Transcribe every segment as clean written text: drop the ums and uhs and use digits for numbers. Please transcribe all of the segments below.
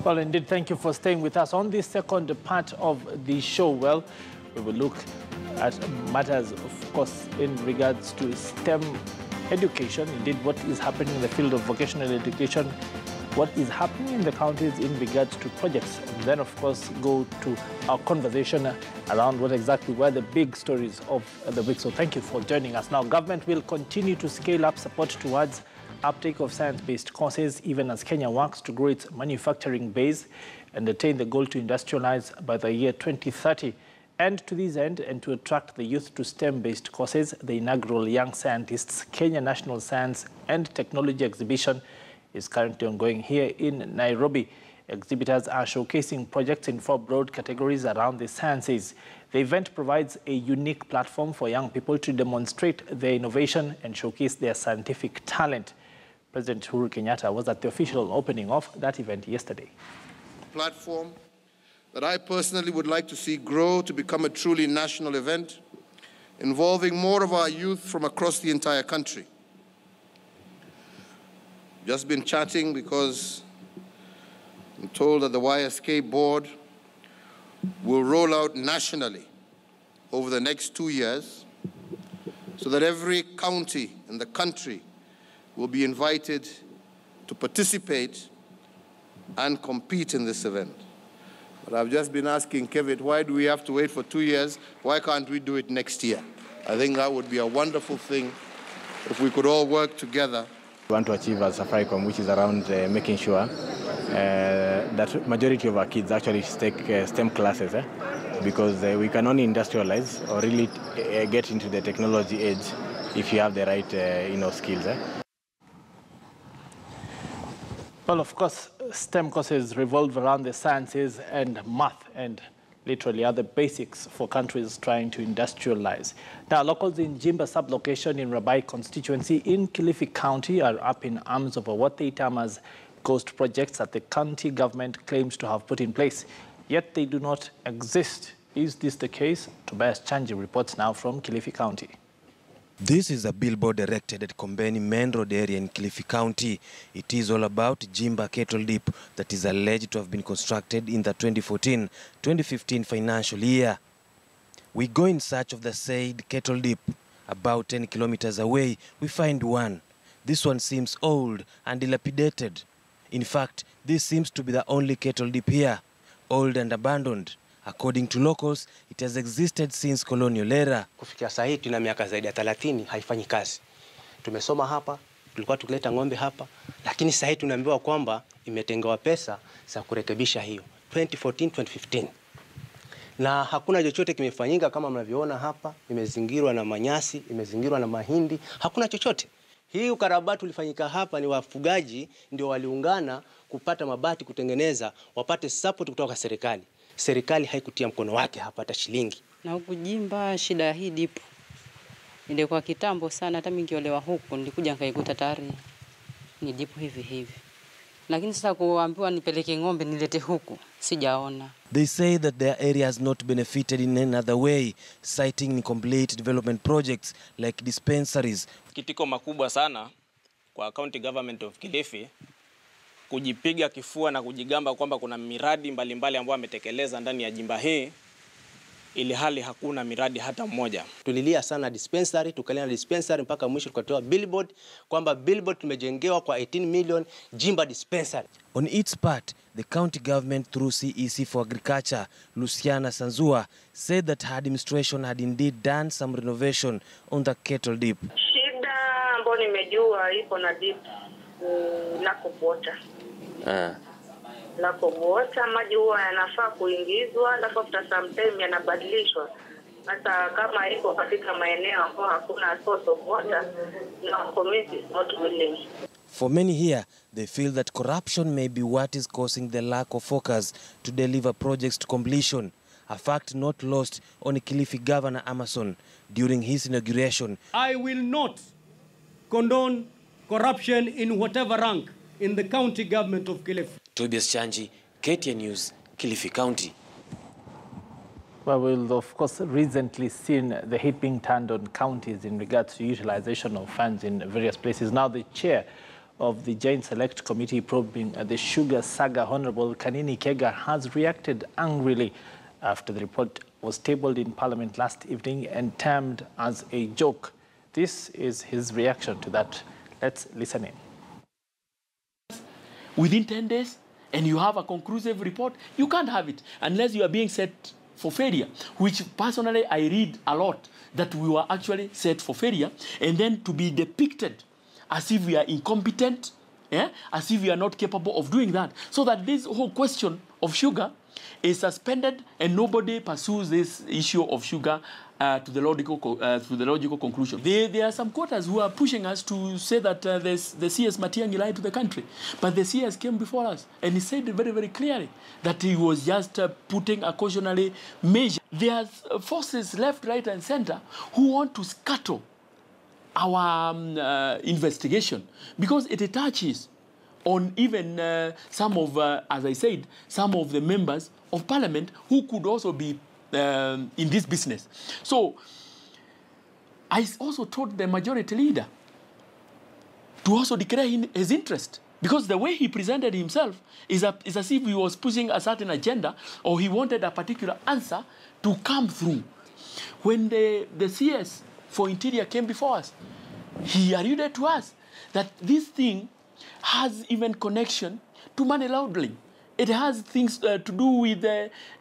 Well, indeed, thank you for staying with us. On this second part of the show, well, we will look at matters, of course, in regards to STEM education, indeed, what is happening in the field of vocational education, what is happening in the counties in regards to projects, and then, of course, go to our conversation around what exactly were the big stories of the week. So thank you for joining us. Now, government will continue to scale up support towards uptake of science-based courses, even as Kenya works to grow its manufacturing base and attain the goal to industrialize by the year 2030. And to this end, and to attract the youth to STEM-based courses, the inaugural Young Scientists Kenya National Science and Technology Exhibition is currently ongoing here in Nairobi. Exhibitors are showcasing projects in 4 broad categories around the sciences. The event provides a unique platform for young people to demonstrate their innovation and showcase their scientific talent. President Uhuru Kenyatta was at the official opening of that event yesterday. Platform that I personally would like to see grow to become a truly national event, involving more of our youth from across the entire country. Just been chatting because I'm told that the YSK board will roll out nationally over the next 2 years so that every county in the country will be invited to participate and compete in this event. But I've just been asking Kevin, why do we have to wait for 2 years? Why can't we do it next year? I think that would be a wonderful thing if we could all work together. We want to achieve as Safaricom, which is around making sure that majority of our kids actually take STEM classes, because we can only industrialize or really get into the technology age if you have the right skills. Well, of course, STEM courses revolve around the sciences and math and literally other basics for countries trying to industrialize. Now, locals in Jimba sublocation in Rabai constituency in Kilifi County are up in arms over what they term as ghost projects that the county government claims to have put in place, yet they do not exist. Is this the case? Tobias Chanji reports now from Kilifi County. This is a billboard erected at Kombeni Main Road area in Kilifi County. It is all about Jimba Kettle Dip that is alleged to have been constructed in the 2014-2015 financial year. We go in search of the said Kettle Dip. About 10 kilometers away, we find one. This one seems old and dilapidated. In fact, this seems to be the only kettle dip here, old and abandoned. According to locals, it has existed since colonial era. Kufikia saa hii tuna miaka zaidi ya 30 haifanyi kazi. Tumesoma hapa, tulikuwa tukileta ng'ombe hapa, lakini saa hii tunaambiwa kwamba imetengewa pesa za kurekebisha hiyo 2014-2015. Na hakuna chochote kimefanyika kama mnavyoona hapa, imezingirwa na manyasi, imezingirwa na mahindi, hakuna chochote. Hii ukarabati ulifanyika hapa ni wafugaji ndio waliungana kupata mabati kutengeneza, wapate support kutoka serikali. Serikali haikutia mkono wake hapa hata shilingi. Na huku Jimba shida ya hii dipu ndio kwa kitambo sana, hata mimi nikiolewa huku nilikuja nikaikuta tayari ni dipu hivi. Lakini sasa kuambiwa nipeleke ng'ombe nilete huku sijaona. They say that their area has not benefited in another way, citing incomplete development projects like dispensaries. Kitiko makubwa sana kwa county government of Kilifi kujipiga kifua na kujigamba kwamba kuna miradi mbalimbali ambayo ametekeleza ndani ya jimba hii, ili hali hakuna miradi hata mmoja. Tulilia sana dispensary, tukalia na dispensary mpaka mwisho tukatoa billboard kwamba billboard tumejengewa kwa 18 million Jimba dispensary. On its part, the county government through CEC for Agriculture, Luciana Sanzua, said that her administration had indeed done some renovation on the kettle dip. Shida ambayo nimejua ipo na dip lack of water. Lack of water, maji huwa yanafaa kuingizwa, alafu after some time yanabadilishwa. Hata kama iko katika maeneo ambayo hakuna source of water, no community is not willing. For many here, they feel that corruption may be what is causing the lack of focus to deliver projects to completion, a fact not lost on Kilifi Governor Amason during his inauguration. I will not condone corruption in whatever rank in the county government of Kilifi. Tobias Chanji, KTN News, Kilifi County. Well, we've of course recently seen the heat being turned on counties in regards to utilization of funds in various places. Now the chair of the Giant Select Committee probing the sugar saga, Honorable Kanini Kega, has reacted angrily after the report was tabled in Parliament last evening and termed as a joke. This is his reaction to that. Let's listen in. Within 10 days, and you have a conclusive report, you can't have it unless you are being set for failure, which personally I read a lot, that we were actually set for failure, and then to be depicted as if we are incompetent, as if we are not capable of doing that, so that this whole question of sugar is suspended and nobody pursues this issue of sugar to the logical conclusion. There are some quarters who are pushing us to say that the CS Matiang'i lied to the country. But the CS came before us and he said very, very clearly that he was just putting a cautionary measure. There are forces left, right, and center who want to scuttle our investigation because it touches on even some of, as I said, some of the members of Parliament who could also be in this business. So I also told the majority leader to also declare his interest, because the way he presented himself is as if he was pushing a certain agenda or he wanted a particular answer to come through. When the CS for Interior came before us, he alluded to us that this thing has even connection to money laundering. It has things to do with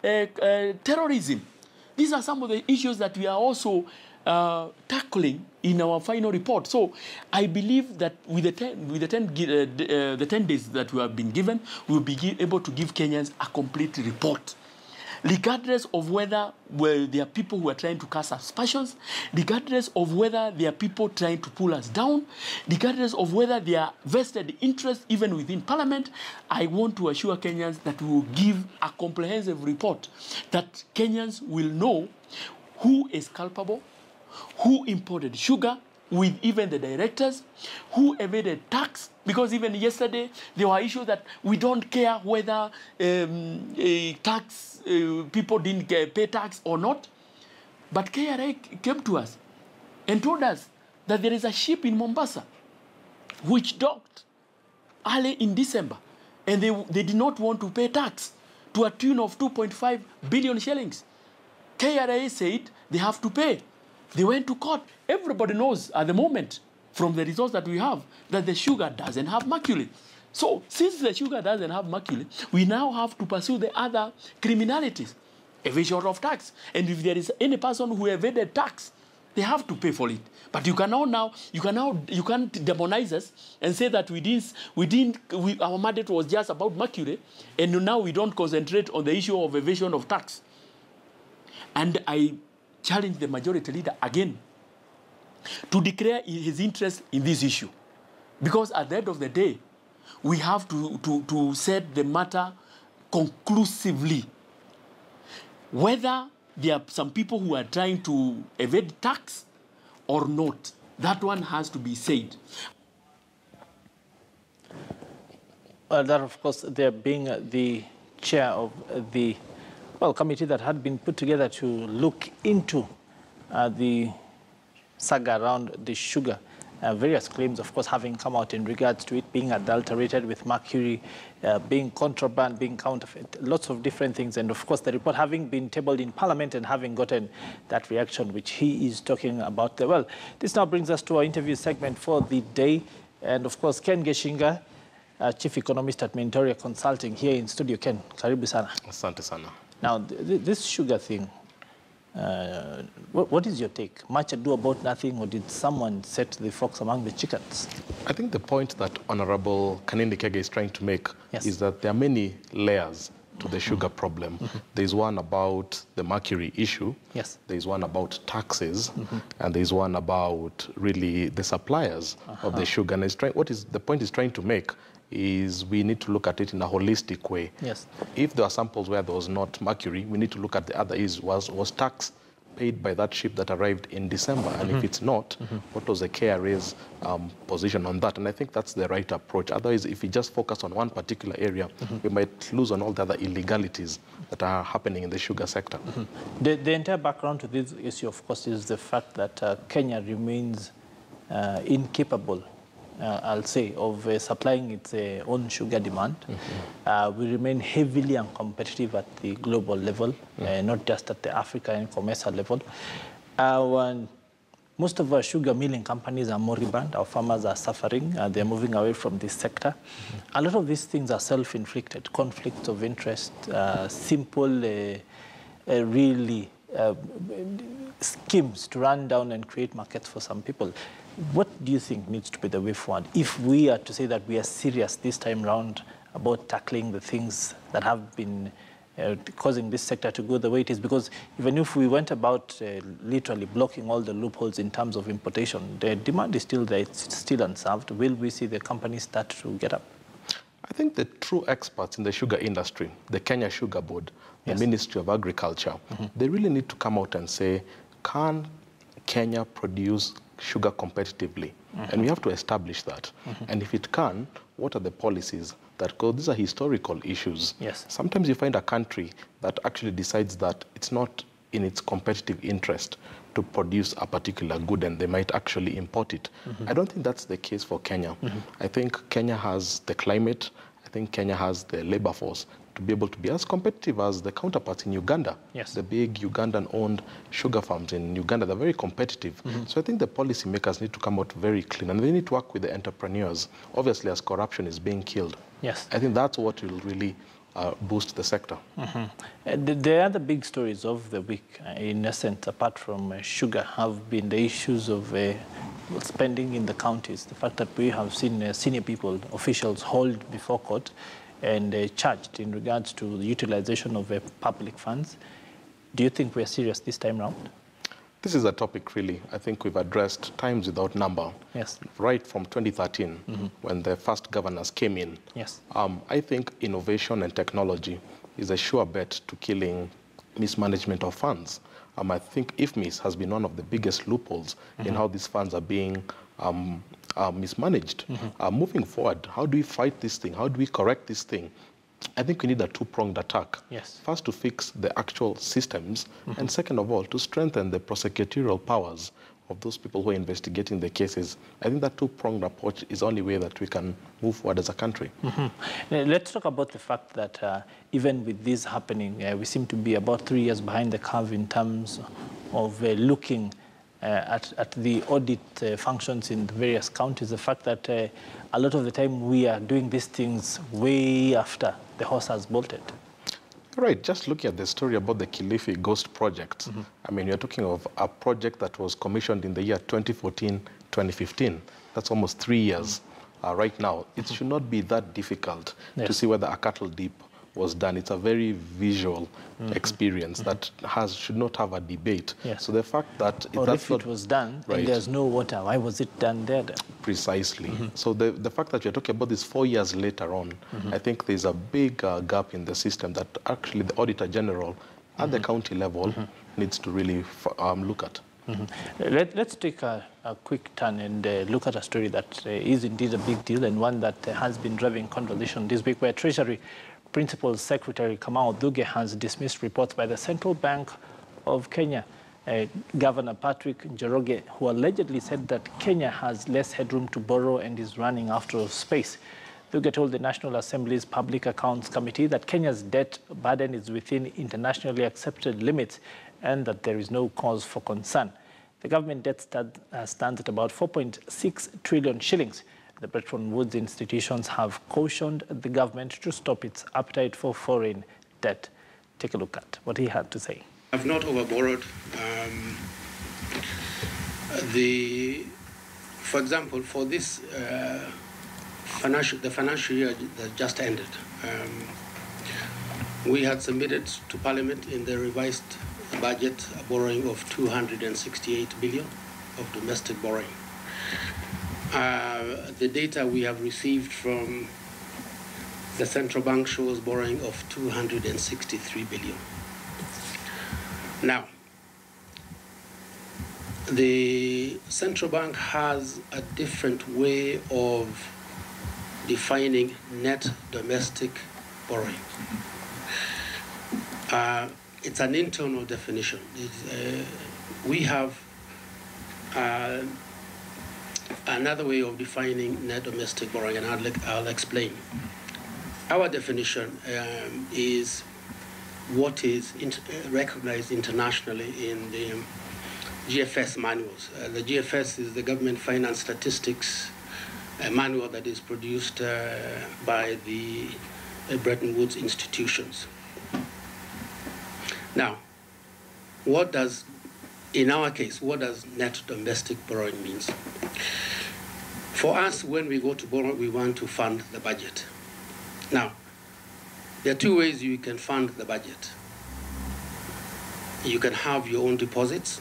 terrorism. These are some of the issues that we are also tackling in our final report. So I believe that with the 10 days that we have been given, we will be able to give Kenyans a complete report, regardless of whether there are people who are trying to cast aspersions, regardless of whether there are people trying to pull us down, regardless of whether there are vested interests even within Parliament. I want to assure Kenyans that we will give a comprehensive report that Kenyans will know who is culpable, who imported sugar, with even the directors, who evaded tax, because even yesterday there were issues that we don't care whether people didn't pay tax or not. But KRA came to us and told us that there is a ship in Mombasa which docked early in December, and they did not want to pay tax to a tune of 2.5 billion shillings. KRA said they have to pay. They went to court. Everybody knows at the moment, from the results that we have, that the sugar doesn't have mercury. So since the sugar doesn't have mercury, we now have to pursue the other criminalities, evasion of tax. And if there is any person who evaded tax, they have to pay for it. But you can't demonize us and say that our mandate was just about mercury, and now we don't concentrate on the issue of evasion of tax. And I challenge the majority leader again to declare his interest in this issue, because at the end of the day, we have to set the matter conclusively. Whether there are some people who are trying to evade tax or not, that one has to be said. That, of course, there being the chair of the committee that had been put together to look into the saga around the sugar. Various claims, of course, having come out in regards to it being adulterated with mercury, being contraband, being counterfeit, lots of different things. And, of course, the report having been tabled in Parliament and having gotten that reaction which he is talking about there. Well, this now brings us to our interview segment for the day. And, of course, Ken Geshinga, Chief Economist at Mentoria Consulting, here in studio. Ken, karibu sana. Asante sana. Now, this sugar thing, what is your take? Much ado about nothing, or did someone set the fox among the chickens? I think the point that Honorable Kanini Kega is trying to make is that there are many layers to the sugar problem. There's one about the mercury issue. Yes. There's one about taxes. And there's one about really the suppliers of the sugar. And the point he's trying to make is we need to look at it in a holistic way. Yes. If there are samples where there was not mercury, we need to look at the other is, was tax paid by that ship that arrived in December? And if it's not, what was the KRA's position on that? And I think that's the right approach. Otherwise, if we just focus on one particular area, we might lose on all the other illegalities that are happening in the sugar sector. The entire background to this issue, of course, is the fact that Kenya remains incapable I'll say, of supplying its own sugar demand. We remain heavily uncompetitive at the global level, not just at the African and commercial level. Most of our sugar milling companies are moribund. Our farmers are suffering. They're moving away from this sector. A lot of these things are self-inflicted, conflicts of interest, simple, really schemes to run down and create markets for some people. What do you think needs to be the way forward if we are to say that we are serious this time round about tackling the things that have been causing this sector to go the way it is? Because even if we went about literally blocking all the loopholes in terms of importation, the demand is still there, it's still unserved. Will we see the companies start to get up? I think the true experts in the sugar industry, the Kenya Sugar Board, the Ministry of Agriculture, they really need to come out and say, can Kenya produce sugar competitively? And we have to establish that. And if it can, what are the policies that go? These are historical issues. Sometimes you find a country that actually decides that it's not in its competitive interest to produce a particular good and they might actually import it. I don't think that's the case for Kenya. I think Kenya has the climate, I think Kenya has the labor force to be able to be as competitive as the counterparts in Uganda. The big Ugandan-owned sugar farms in Uganda, they're very competitive. So I think the policymakers need to come out very clean and they need to work with the entrepreneurs, obviously as corruption is being killed. I think that's what will really boost the sector. The other big stories of the week, in essence, apart from sugar, have been the issues of spending in the counties. The fact that we have seen senior people, officials, hauled before court and charged in regards to the utilization of public funds. Do you think we're serious this time around? This is a topic, really, I think we've addressed times without number. Right from 2013, when the first governors came in. I think innovation and technology is a sure bet to killing mismanagement of funds. I think IFMIS has been one of the biggest loopholes in how these funds are being mismanaged. Moving forward, how do we fight this thing? How do we correct this thing? I think we need a two-pronged attack. First, to fix the actual systems, and second of all, to strengthen the prosecutorial powers of those people who are investigating the cases. I think that two-pronged approach is the only way that we can move forward as a country. Let's talk about the fact that even with this happening, we seem to be about 3 years behind the curve in terms of looking at the audit functions in the various counties. The fact that a lot of the time we are doing these things way after the horse has bolted. Right, just looking at the story about the Kilifi Ghost Project. I mean, you're talking of a project that was commissioned in the year 2014-2015. That's almost 3 years right now. It should not be that difficult to see whether a cattle dip was done. It's a very visual experience that should not have a debate. So the fact that if it was done and there's no water, why was it done there then? Precisely. So the fact that you're talking about this 4 years later on, I think there's a big gap in the system that actually the Auditor General at the county level needs to really look at. Let's take a quick turn and look at a story that is indeed a big deal and one that has been driving conversation this week, where Treasury Principal Secretary Kamau Thuge has dismissed reports by the Central Bank of Kenya, Governor Patrick Njoroge, who allegedly said that Kenya has less headroom to borrow and is running out of space. Thuge told the National Assembly's Public Accounts Committee that Kenya's debt burden is within internationally accepted limits and that there is no cause for concern. The government debt stands at about 4.6 trillion shillings. The Bretton Woods institutions have cautioned the government to stop its appetite for foreign debt. Take a look at what he had to say. I've not overborrowed. For example, for this the financial year that just ended, we had submitted to Parliament in the revised budget a borrowing of 268 billion of domestic borrowing. The data we have received from the central bank shows borrowing of 263 billion. Now, the central bank has a different way of defining net domestic borrowing. It's an internal definition. We have another way of defining net domestic borrowing, and I'll explain. Our definition is what is recognized internationally in the GFS manuals. The GFS is the Government Finance Statistics manual that is produced by the Bretton Woods institutions. Now, in our case, what does net domestic borrowing means? For us, when we go to borrow, we want to fund the budget. Now, there are two ways you can fund the budget. You can have your own deposits,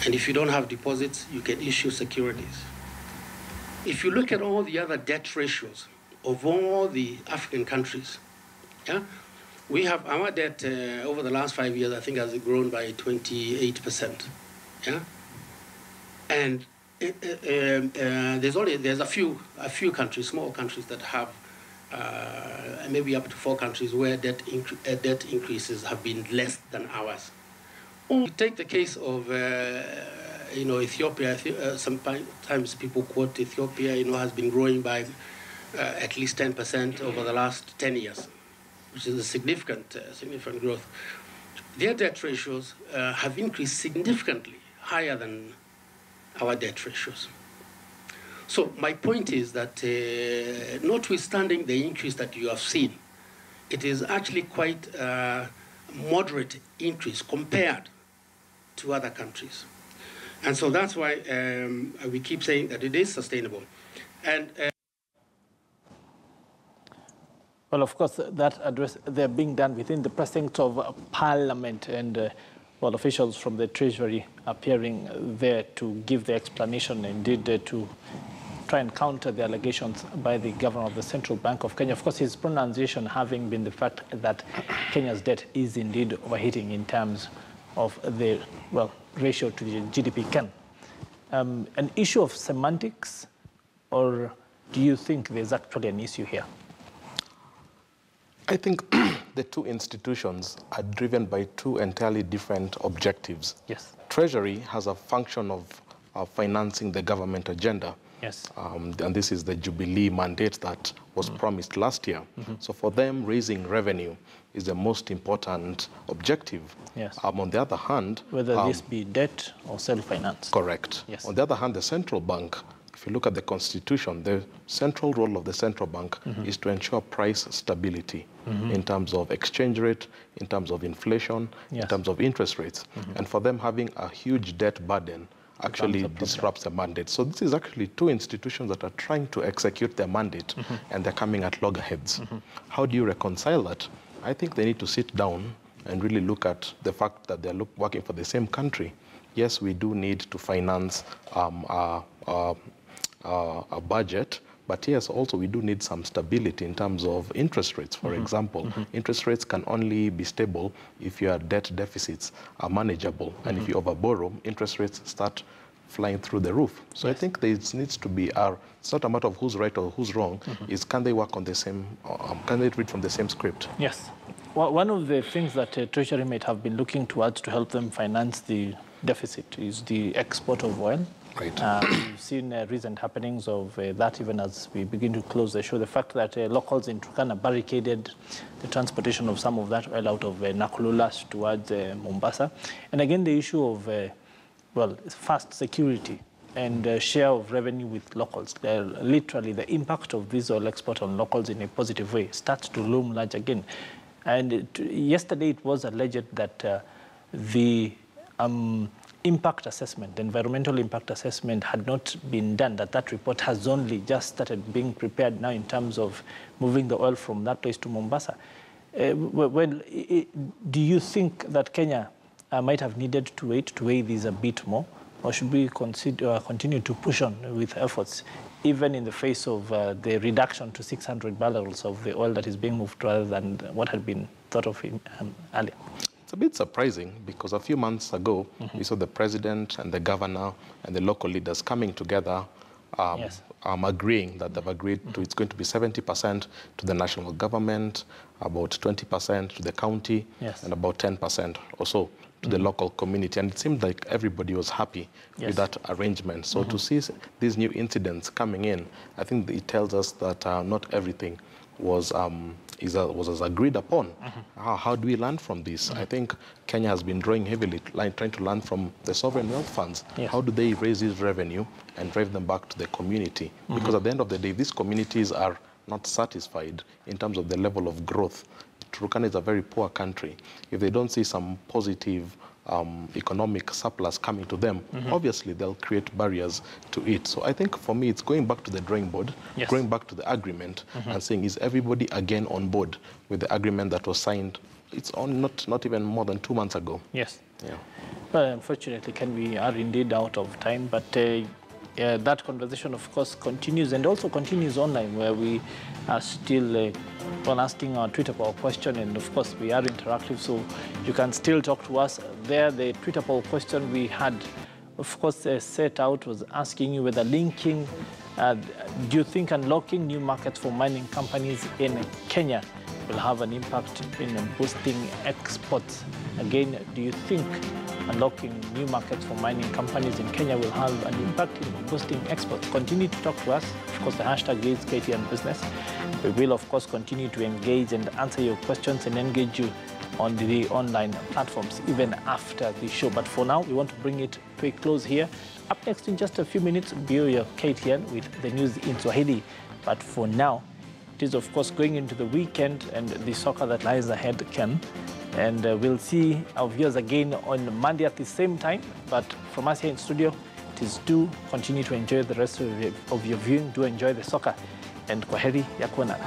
and if you don't have deposits, you can issue securities. If you look at all the other debt ratios of all the African countries, yeah, we have our debt over the last 5 years, I think, has grown by 28%. Yeah, and there's a few countries, small countries, that have maybe up to 4 countries where debt increases have been less than ours. You take the case of Ethiopia. Sometimes people quote Ethiopia, has been growing by at least 10% over the last 10 years, which is a significant growth. Their debt ratios have increased significantly higher than our debt ratios. So my point is that notwithstanding the increase that you have seen, it is actually quite a moderate increase compared to other countries. And so that's why we keep saying that it is sustainable. And well, of course, that address, they're being done within the precinct of Parliament, and well, officials from the Treasury appearing there to give the explanation, indeed to try and counter the allegations by the Governor of the Central Bank of Kenya. Of course, his pronunciation having been the fact that Kenya's debt is indeed overheating in terms of the, well, ratio to the GDP. Ken, an issue of semantics, or do you think there's actually an issue here? I think the two institutions are driven by two entirely different objectives. Yes. Treasury has a function of financing the government agenda. Yes. And this is the Jubilee mandate that was promised last year. So for them, raising revenue is the most important objective. Yes. On the other hand, whether this be debt or self-finance. Correct. Yes. On the other hand, the central bank, if you look at the constitution, the central role of the central bank is to ensure price stability in terms of exchange rate, in terms of inflation, in terms of interest rates. And for them, having a huge debt burden actually disrupts the mandate. So this is actually two institutions that are trying to execute their mandate, and they're coming at loggerheads. How do you reconcile that? I think they need to sit down and really look at the fact that they're working for the same country. Yes, we do need to finance a budget, but yes, also we do need some stability in terms of interest rates. For example, interest rates can only be stable if your debt deficits are manageable. And if you overborrow, interest rates start flying through the roof. So I think there needs to be it's not a matter of who's right or who's wrong, is can they work on the same, can they read from the same script? Yes. Well, one of the things that Treasury might have been looking towards to help them finance the deficit is the export of oil. Right. We've seen recent happenings of that even as we begin to close the show. The fact that locals in Turkana barricaded the transportation of some of that oil out of Nakululas towards Mombasa. And again, the issue of, well, fast security and share of revenue with locals. Literally, the impact of this oil export on locals in a positive way starts to loom large again. And yesterday it was alleged that the impact assessment, the environmental impact assessment had not been done, that report has only just started being prepared now in terms of moving the oil from that place to Mombasa. Well, do you think that Kenya might have needed to weigh these a bit more, or should we continue to push on with efforts, even in the face of the reduction to 600 barrels of the oil that is being moved rather than what had been thought of earlier? It's a bit surprising because a few months ago, we saw the president and the governor and the local leaders coming together, agreeing that they've agreed to it's going to be 70% to the national government, about 20% to the county, and about 10% or so to the local community. And it seemed like everybody was happy with that arrangement. So to see these new incidents coming in, I think it tells us that not everything was as agreed upon. How do we learn from this? I think Kenya has been drawing heavily, trying to learn from the sovereign wealth funds. How do they raise this revenue and drive them back to the community? Because at the end of the day, these communities are not satisfied in terms of the level of growth. Turkana is a very poor country. If they don't see some positive economic surplus coming to them, obviously they'll create barriers to it. So I think for me, it's going back to the drawing board, going back to the agreement and saying, is everybody again on board with the agreement that was signed? It's on not even more than 2 months ago. Yes. Yeah. Well, unfortunately, we are indeed out of time, but that conversation, of course, continues and also continues online, where we are still asking our Twitter poll question, and of course we are interactive, so you can still talk to us there. The Twitter poll question we had, of course, set out was asking you whether linking, do you think unlocking new markets for mining companies in Kenya will have an impact in boosting exports? Again, do you think unlocking new markets for mining companies in Kenya will have an impact in boosting exports? Continue to talk to us. Of course, the hashtag is KTN Business. We will, of course, continue to engage and answer your questions and engage you on the online platforms even after the show. But for now, we want to bring it to a close here. Up next in just a few minutes, be your KTN with the news in Swahili. But for now, it is, of course, going into the weekend and the soccer that lies ahead, Ken. And we'll see our viewers again on Monday at the same time. But from us here in studio, it is do continue to enjoy the rest of your viewing. Do enjoy the soccer. And kwaheri ya kuonana.